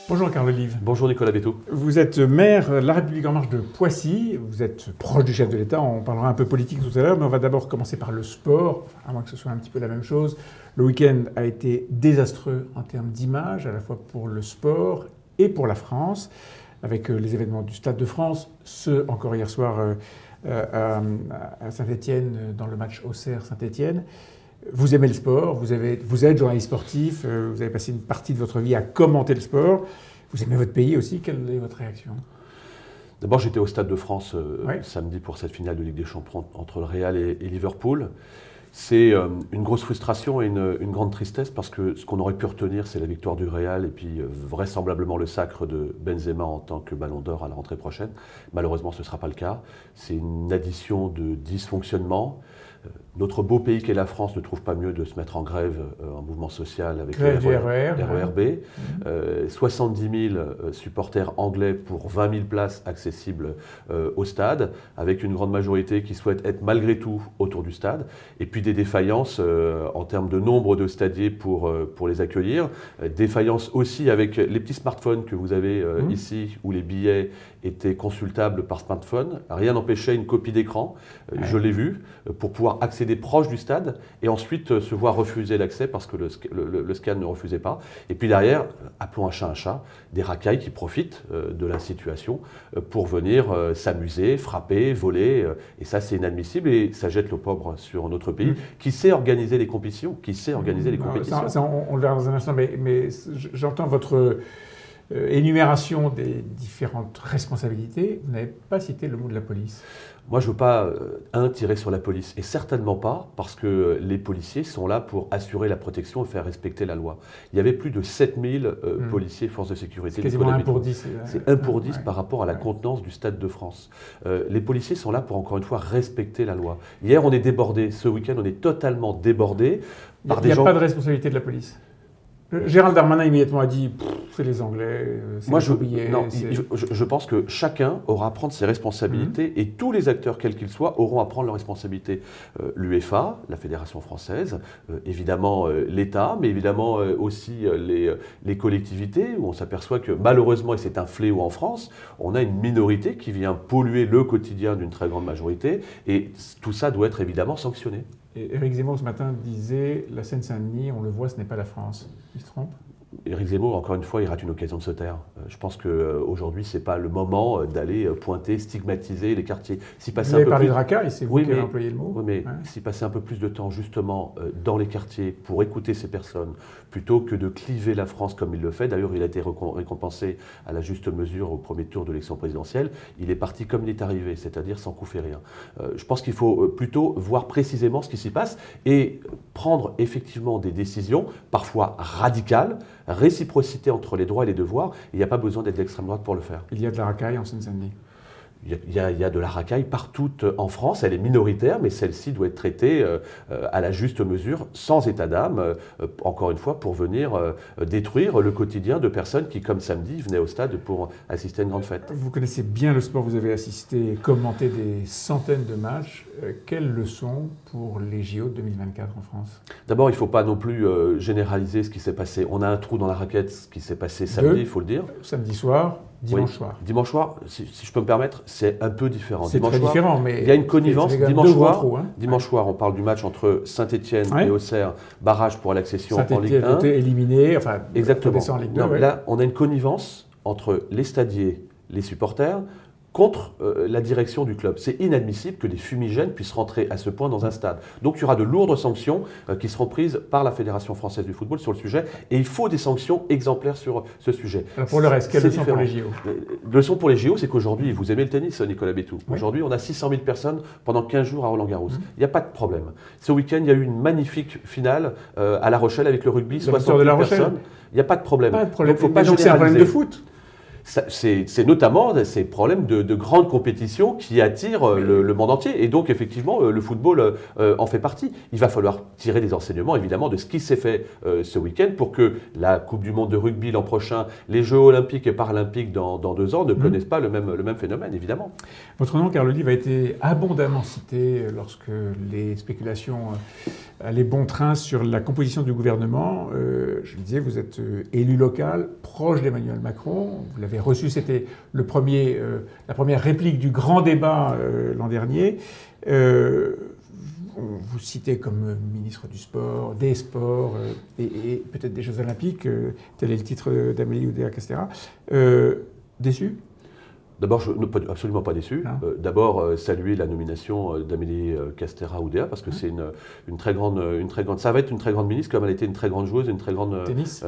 Bonjour Carl Olive. Bonjour Nicolas Bétou. Vous êtes maire de La République En Marche de Poissy, vous êtes proche du chef de l'État, on parlera un peu politique tout à l'heure, mais on va d'abord commencer par le sport, à moins que ce soit un petit peu la même chose. Le week-end a été désastreux en termes d'image, à la fois pour le sport et pour la France, avec les événements du Stade de France, ceux encore hier soir à Saint-Étienne, dans le match Auxerre-Saint-Étienne. Vous aimez le sport, vous êtes journaliste sportif, vous avez passé une partie de votre vie à commenter le sport. Vous aimez votre pays aussi, quelle est votre réaction ? D'abord, j'étais au Stade de France samedi pour cette finale de Ligue des Champions entre le Real et Liverpool. C'est une grosse frustration et une grande tristesse parce que ce qu'on aurait pu retenir, c'est la victoire du Real et puis vraisemblablement le sacre de Benzema en tant que Ballon d'Or à la rentrée prochaine. Malheureusement, ce ne sera pas le cas. C'est une addition de dysfonctionnements. Notre beau pays qu'est la France ne trouve pas mieux de se mettre en grève en mouvement social avec le RERB. 70 000 supporters anglais pour 20 000 places accessibles au stade, avec une grande majorité qui souhaite être malgré tout autour du stade. Et puis des défaillances en termes de nombre de stadiers pour les accueillir. Défaillances aussi avec les petits smartphones que vous avez ici, où les billets étaient consultables par smartphone. Rien n'empêchait une copie d'écran, je l'ai vu, pour pouvoir accéder proche du stade et ensuite se voir refuser l'accès parce que le scan ne refusait pas. Et puis derrière, appelons un chat, des racailles qui profitent de la situation pour venir s'amuser, frapper, voler. Et ça, c'est inadmissible et ça jette l'opprobre sur notre pays qui sait organiser les compétitions, Ça, on le verra dans un instant, mais j'entends votre énumération des différentes responsabilités. Vous n'avez pas cité le mot de la police. Moi, je ne veux pas, tirer sur la police, et certainement pas parce que les policiers sont là pour assurer la protection et faire respecter la loi. Il y avait plus de 7000 policiers, forces de sécurité. C'est quasiment 1 pour 10. C'est 1 pour 10 par rapport à la contenance du Stade de France. Les policiers sont là pour, encore une fois, respecter la loi. Hier, on est débordé. Ce week-end, on est totalement débordé par des gens... Il n'y a pas de responsabilité de la police. Gérald Darmanin immédiatement a dit c'est les Anglais, c'est les oubliés. Non, je pense que chacun aura à prendre ses responsabilités et tous les acteurs, quels qu'ils soient, auront à prendre leurs responsabilités. L'UEFA, la Fédération française, évidemment l'État, mais évidemment aussi les collectivités, où on s'aperçoit que malheureusement, et c'est un fléau en France, on a une minorité qui vient polluer le quotidien d'une très grande majorité et tout ça doit être évidemment sanctionné. Éric Zemmour, ce matin, disait « La Seine-Saint-Denis, on le voit, ce n'est pas la France ». Il se trompe ? Éric Zemmour, encore une fois, il rate une occasion de se taire. Je pense qu'aujourd'hui, ce n'est pas le moment d'aller pointer, stigmatiser les quartiers. Vous avez parlé de racaille, c'est vous qui avez employé le mot. Oui, mais s'y passer un peu plus de temps, justement, dans les quartiers, pour écouter ces personnes, plutôt que de cliver la France comme il le fait. D'ailleurs, il a été récompensé à la juste mesure au premier tour de l'élection présidentielle. Il est parti comme il est arrivé, c'est-à-dire sans coup férir. Je pense qu'il faut plutôt voir précisément ce qui s'y passe et prendre effectivement des décisions, parfois radicales, réciprocité entre les droits et les devoirs. Il n'y a pas besoin d'être d'extrême droite pour le faire. Il y a de la racaille en Seine-Saint-Denis. Il y a de la racaille partout en France, elle est minoritaire, mais celle-ci doit être traitée à la juste mesure, sans état d'âme, encore une fois, pour venir détruire le quotidien de personnes qui, comme samedi, venaient au stade pour assister à une grande fête. Vous connaissez bien le sport, vous avez assisté et commenté des centaines de matchs. Quelles leçons pour les JO de 2024 en France ? D'abord, il ne faut pas non plus généraliser ce qui s'est passé. On a un trou dans la raquette, ce qui s'est passé samedi, il faut le dire. Samedi soir. Dimanche soir. Dimanche soir, si je peux me permettre, c'est un peu différent. C'est très différent, mais il y a une connivence. Dimanche soir, on parle du match entre Saint-Étienne et Auxerre, barrage pour l'accession en Ligue 1. Saint-Étienne était éliminé, enfin, exactement. En Ligue 2. Non, là, on a une connivence entre les stadiers, les supporters, contre la direction du club. C'est inadmissible que des fumigènes puissent rentrer à ce point dans un stade. Donc il y aura de lourdes sanctions qui seront prises par la Fédération française du football sur le sujet et il faut des sanctions exemplaires sur ce sujet. Alors pour le reste, quelle leçon pour les JO ? Leçon pour les JO, c'est qu'aujourd'hui, vous aimez le tennis, Nicolas Bétou. Aujourd'hui, on a 600 000 personnes pendant 15 jours à Roland-Garros. Il n'y a pas de problème. Ce week-end, il y a eu une magnifique finale à La Rochelle avec le rugby, 60 000 personnes. Il n'y a pas de problème. Pas de problème. Donc, faut pas donc c'est un problème de foot. C'est notamment ces problèmes de grandes compétitions qui attirent le monde entier. Et donc, effectivement, le football en fait partie. Il va falloir tirer des enseignements, évidemment, de ce qui s'est fait ce week-end pour que la Coupe du monde de rugby l'an prochain, les Jeux olympiques et paralympiques dans 2 ans ne connaissent pas le même phénomène, évidemment. Votre nom, Carl Olive, a été abondamment cité lorsque les spéculations aller bon train sur la composition du gouvernement. Je le disais, vous êtes élu local, proche d'Emmanuel Macron. Vous l'avez reçu, c'était la première réplique du grand débat l'an dernier. On vous citait comme ministre du sport, des sports et peut-être des Jeux Olympiques. Tel est le titre d'Amélie Oudéa-Castéra. Déçu ? D'abord, absolument pas déçu. D'abord, saluer la nomination d'Amélie Castéra-Oudéa parce que c'est une très grande. Ça va être une très grande ministre, comme elle a été une très grande joueuse, une très grande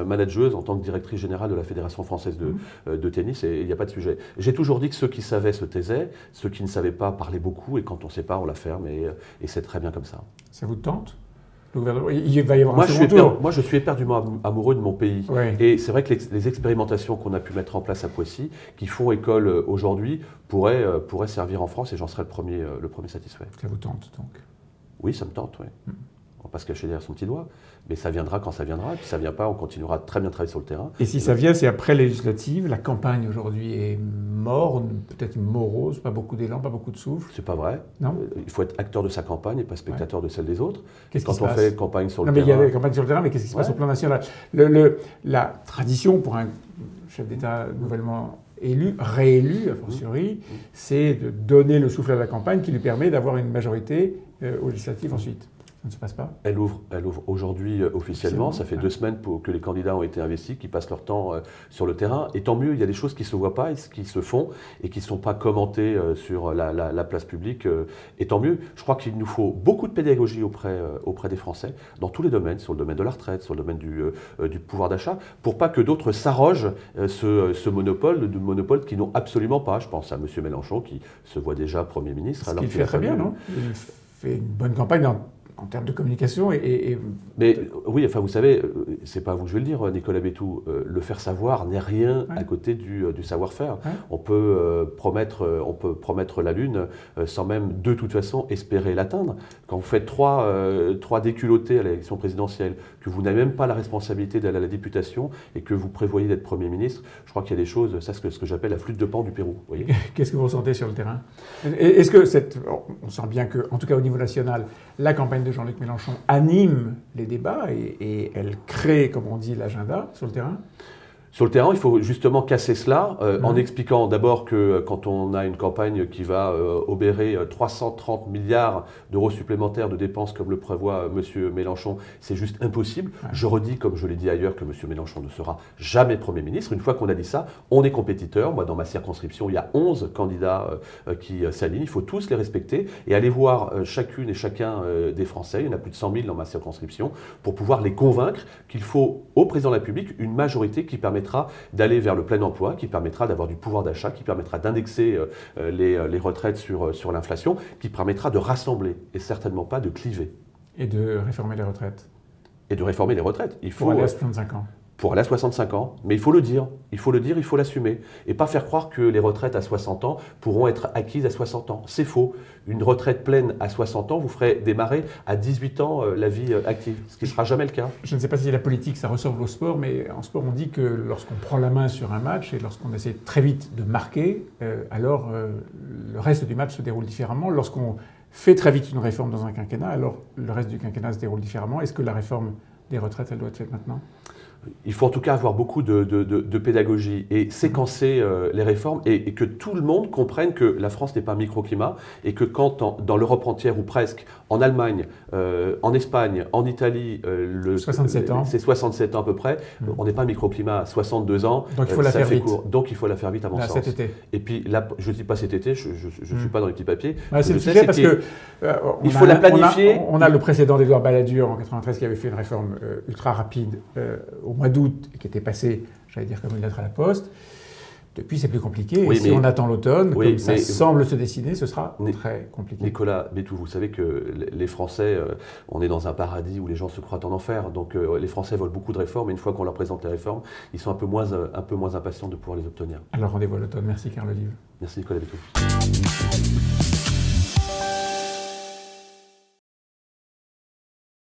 manageuse en tant que directrice générale de la Fédération française de tennis. Et il n'y a pas de sujet. J'ai toujours dit que ceux qui savaient se taisaient, ceux qui ne savaient pas parlaient beaucoup, et quand on ne sait pas, on la ferme. Et c'est très bien comme ça. Ça vous tente ? Le gouvernement, il va y avoir un second tour. Moi, je suis éperdument amoureux de mon pays. Ouais. Et c'est vrai que les expérimentations qu'on a pu mettre en place à Poissy, qui font école aujourd'hui, pourraient servir en France, et j'en serais le premier satisfait. Ça vous tente, donc ? Oui, ça me tente, oui. On ne va pas se cacher derrière son petit doigt, mais ça viendra quand ça viendra. Et puis ça ne vient pas, on continuera de très bien travailler sur le terrain. Et si ça vient, c'est après législative. La campagne aujourd'hui est morne, peut-être morose, pas beaucoup d'élan, pas beaucoup de souffle. C'est pas vrai. Non. Il faut être acteur de sa campagne et pas spectateur de celle des autres. Qu'est-ce qui se passe ? Quand on fait campagne sur le terrain. Il y a des campagnes sur le terrain, mais qu'est-ce qui se passe au plan national ? La tradition pour un chef d'État nouvellement élu, réélu a fortiori, c'est de donner le souffle à la campagne qui lui permet d'avoir une majorité aux législatives ensuite. Ça ne se passe pas ? Elle ouvre aujourd'hui officiellement. Ça fait 2 semaines que les candidats ont été investis, qui passent leur temps sur le terrain. Et tant mieux, il y a des choses qui ne se voient pas, et qui se font, et qui ne sont pas commentées sur la place publique. Et tant mieux. Je crois qu'il nous faut beaucoup de pédagogie auprès des Français, dans tous les domaines, sur le domaine de la retraite, sur le domaine du pouvoir d'achat, pour pas que d'autres s'arrogent ce monopole qu'ils n'ont absolument pas. Je pense à M. Mélenchon, qui se voit déjà Premier ministre. Ce qu'il fait très bien, non ? Il fait une bonne campagne en termes de communication Mais oui, enfin vous savez, c'est pas à vous que je vais le dire, Nicolas Béthou, le faire savoir n'est rien à côté du savoir-faire. Ouais. On peut promettre la Lune sans même de toute façon espérer l'atteindre. Quand vous faites trois déculottés à l'élection présidentielle, que vous n'avez même pas la responsabilité d'aller à la députation et que vous prévoyez d'être Premier ministre, je crois qu'il y a des choses, ça c'est ce que j'appelle la flûte de Pan du Pérou. Qu'est-ce que vous ressentez sur le terrain ? Est-ce que on sent bien que, en tout cas au niveau national, la campagne de Jean-Luc Mélenchon anime les débats et elle crée, comme on dit, l'agenda sur le terrain ? Sur le terrain, il faut justement casser cela en expliquant d'abord que quand on a une campagne qui va obérer 330 milliards d'euros supplémentaires de dépenses comme le prévoit M. Mélenchon, c'est juste impossible. Ouais. Je redis, comme je l'ai dit ailleurs, que M. Mélenchon ne sera jamais Premier ministre. Une fois qu'on a dit ça, on est compétiteur. Moi, dans ma circonscription, il y a 11 candidats qui s'alignent. Il faut tous les respecter et aller voir chacune et chacun des Français. Il y en a plus de 100 000 dans ma circonscription pour pouvoir les convaincre qu'il faut au président de la République une majorité qui permettra d'aller vers le plein emploi, qui permettra d'avoir du pouvoir d'achat, qui permettra d'indexer les retraites sur l'inflation, qui permettra de rassembler et certainement pas de cliver. Et de réformer les retraites. Et de réformer les retraites. Il faut, pour aller à 65 ans. Pour aller à 65 ans. Mais il faut le dire, il faut l'assumer. Et pas faire croire que les retraites à 60 ans pourront être acquises à 60 ans. C'est faux. Une retraite pleine à 60 ans vous ferait démarrer à 18 ans la vie active, ce qui ne sera jamais le cas. Je ne sais pas si la politique, ça ressemble au sport, mais en sport, on dit que lorsqu'on prend la main sur un match et lorsqu'on essaie très vite de marquer, alors le reste du match se déroule différemment. Lorsqu'on fait très vite une réforme dans un quinquennat, alors le reste du quinquennat se déroule différemment. Est-ce que la réforme des retraites, elle doit être faite maintenant ? Il faut en tout cas avoir beaucoup de pédagogie et séquencer les réformes et que tout le monde comprenne que la France n'est pas un microclimat et que quand dans l'Europe entière ou presque, en Allemagne, en Espagne, en Italie, 67 ans. C'est 67 ans à peu près, on n'est pas un microclimat à 62 ans. Donc il faut la faire vite. Donc il faut la faire vite à mon sens. Cet été. Et puis là, je ne dis pas cet été, je ne suis pas dans les petits papiers. C'est le sujet parce que il faut la planifier. On a le précédent d'Édouard Balladur en 93 qui avait fait une réforme ultra rapide au mois d'août et qui était passée, j'allais dire, comme une lettre à la poste. Depuis, c'est plus compliqué. Oui, et si on attend l'automne, comme ça semble se dessiner, ce sera très compliqué. Nicolas Béthou, vous savez que les Français, on est dans un paradis où les gens se croient en enfer. Donc les Français veulent beaucoup de réformes. Et une fois qu'on leur présente les réformes, ils sont un peu moins impatients de pouvoir les obtenir. Alors rendez-vous à l'automne. Merci Carl Olive. Merci Nicolas Béthou.